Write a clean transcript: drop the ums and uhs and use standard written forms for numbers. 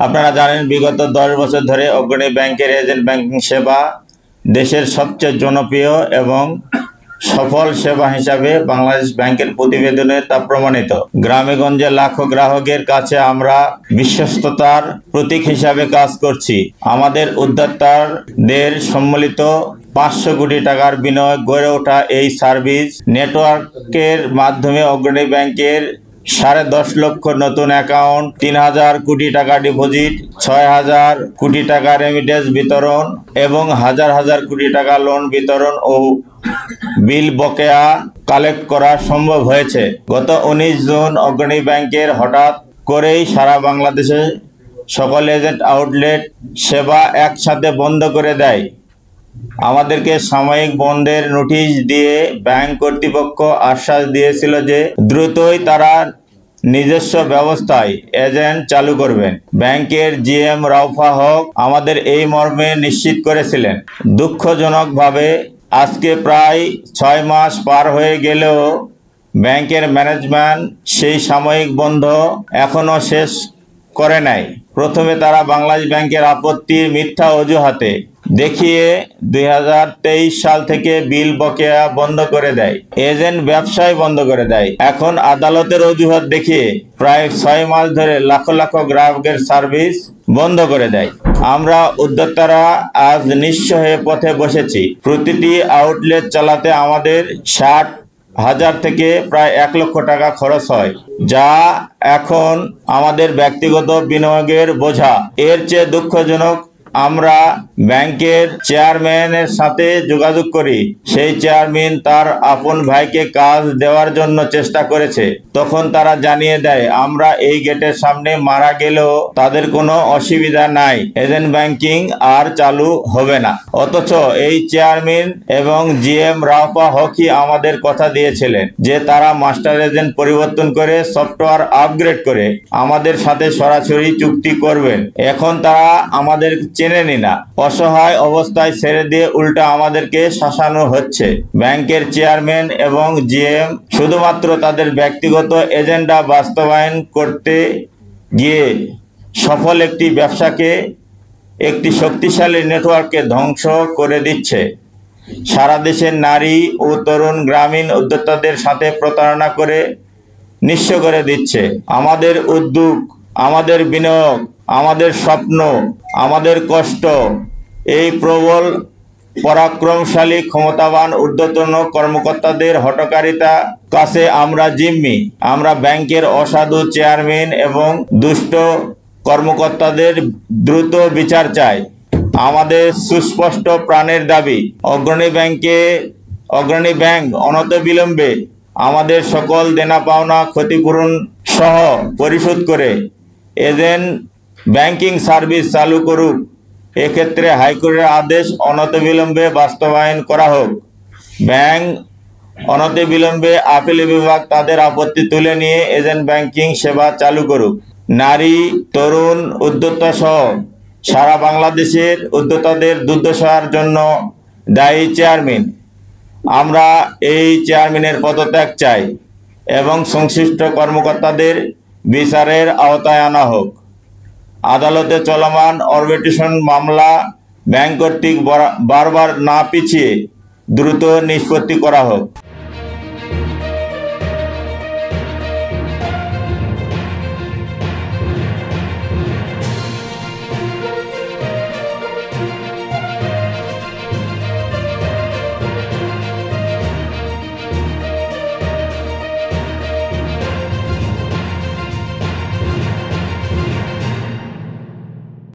আপনারা জানেন বিগত 10 বছর ধরে অগ্রণী ব্যাংকের এজেন্ট ব্যাংকিং সেবা দেশের সবচেয়ে জনপ্রিয় এবং সফল সেবা হিসাবে বাংলাদেশ ব্যাংকের প্রতিবেদনে তা প্রমাণিত। গ্রামে-গঞ্জে লাখো গ্রাহকের কাছে আমরা বিশ্বস্ততার প্রতীক হিসাবে কাজ করছি। আমাদের উদ্যোক্তাদের সম্মিলিত 500 কোটি টাকার বিনিয়োগে গড়ে ওঠা এই সার্ভিস নেটওয়ার্কের মাধ্যমে অগ্রণী ব্যাংকের 10.5 লক্ষ নতুন অ্যাকাউন্ট, 3000 কোটি টাকা ডিপোজিট, 6000 কোটি টাকা রেমিটেন্স বিতরণ এবং হাজার হাজার কোটি টাকা লোন বিতরণ ও বিল বকেয়া কালেক্ট করা সম্ভব হয়েছে। গত 19 জুন অগ্রণী ব্যাংকের হঠাৎ করেই সারা বাংলাদেশে সকল এজেন্ট আউটলেট সেবা একসাথে বন্ধ করে দেয়। আমাদেরকে সাময়িক বন্ধের নোটিশ দিয়ে ব্যাংক কর্তৃপক্ষ আশ্বাস দিয়েছিল যে দ্রুতই তারা নিজস্ব ব্যবস্থায় এজেন্ট চালু করবেন। ব্যাংকের জিএম রাউফা হক আমাদের এই মর্মে নিশ্চিত করেছিলেন। দুঃখজনকভাবে আজকে প্রায় 6 মাস পার হয়ে গেলেও ব্যাংকের ম্যানেজমেন্ট সেই সাময়িক বন্ধ এখনো শেষ করে নাই। প্রথমে তারা বাংলাদেশ ব্যাংকের আপত্তির মিথ্যা অজুহাতে দেখিয়ে 2023 সাল থেকে বিল বকেয়া বন্ধ করে দেয়, এজেন্ট ব্যবসায় বন্ধ করে দেয়। এখন আদালতের অজুহাত দেখিয়ে প্রায় 6 মাস ধরে লাখ লাখ গ্রাহকের সার্ভিস বন্ধ করে দেয়। আমরা উদ্যোক্তারা আজ নিঃস্ব হয়ে পথে বসেছি। প্রতিটি আউটলেট চালাতে আমাদের 60,000 থেকে প্রায় 1 লক্ষ টাকা খরচ হয়, যা এখন আমাদের ব্যক্তিগত বিনিয়োগের বোঝা। এর চেয়ে দুঃখজনক, আমরা ব্যাংকের চেয়ারম্যানের সাথে যোগাযোগ করি। সেই চেয়ারম্যান তার আপন ভাইকে কাজ দেওয়ার জন্য চেষ্টা করেছে। তখন তারা জানিয়ে দেয় আমরা এই গেটের সামনে মারা গেলেও তাদের কোনো অসুবিধা নাই, এজেন্ট ব্যাংকিং আর চালু হবে না। অথচ এই চেয়ারম্যান এবং জিএম রাউফা হকি আমাদের কথা দিয়েছিলেন যে তারা মাস্টার এজেন্ট পরিবর্তন করে সফটওয়্যার আপগ্রেড করে আমাদের সাথে সরাসরি চুক্তি করবেন। এখন তারা আমাদের চেনেনি না। অসহায় অবস্থায় ছেড়ে দিয়ে উল্টা আমাদেরকে শাসানো হচ্ছে। ব্যাংকের চেয়ারম্যান এবং জিএম শুধুমাত্র তাদের ব্যক্তিগত এজেন্ডা বাস্তবায়ন করতে গিয়ে সফল একটি ব্যবসাকে, একটি শক্তিশালী নেটওয়ার্ককে ধ্বংস করে দিচ্ছে। সারা দেশের নারী ও তরুণ গ্রামীণ উদ্যোক্তাদের সাথে প্রতারণা করে নিঃস্ব করে দিচ্ছে। আমাদের উদ্যোগ, আমাদের বিনিয়োগ, আমাদের স্বপ্ন, আমাদের কষ্ট, এই প্রবল পরাক্রমশালী ক্ষমতাবান ঊর্ধ্বতন কর্মকর্তাদের হঠকারিতা কাছে আমরা জিম্মি। আমরা ব্যাংকের অসাধু চেয়ারম্যান এবং দুষ্ট কর্মকর্তাদের দ্রুত বিচার চাই। আমাদের সুস্পষ্ট প্রাণের দাবি, অগ্রণী ব্যাংক অনতিবিলম্বে আমাদের সকল দেনা পাওনা ক্ষতিপূরণ সহ পরিশোধ করে এজেন্ট ব্যাংকিং সার্ভিস চালু করুক। এক্ষেত্রে হাইকোর্টের আদেশ অনতিবিলম্বে বাস্তবায়ন করা হোক। ব্যাংক অনতিবিলম্বে আপিল বিভাগ তাদের আপত্তি তুলে নিয়ে এজেন্ট ব্যাংকিং সেবা চালু করুক। নারী, তরুণ উদ্যোক্তা সহ সারা বাংলাদেশের উদ্যোক্তাদের দুর্দশার জন্য দায়ী চেয়ারম্যান। আমরা এই চেয়ারম্যানের পদত্যাগ চাই এবং সংশ্লিষ্ট কর্মকর্তাদের বিচারের আওতায় আনা হোক। আদালতে চলমান আরবিট্রেশন মামলা ব্যাংক কর্তৃক বারবার না পিছিয়ে দ্রুত নিষ্পত্তি করা হোক।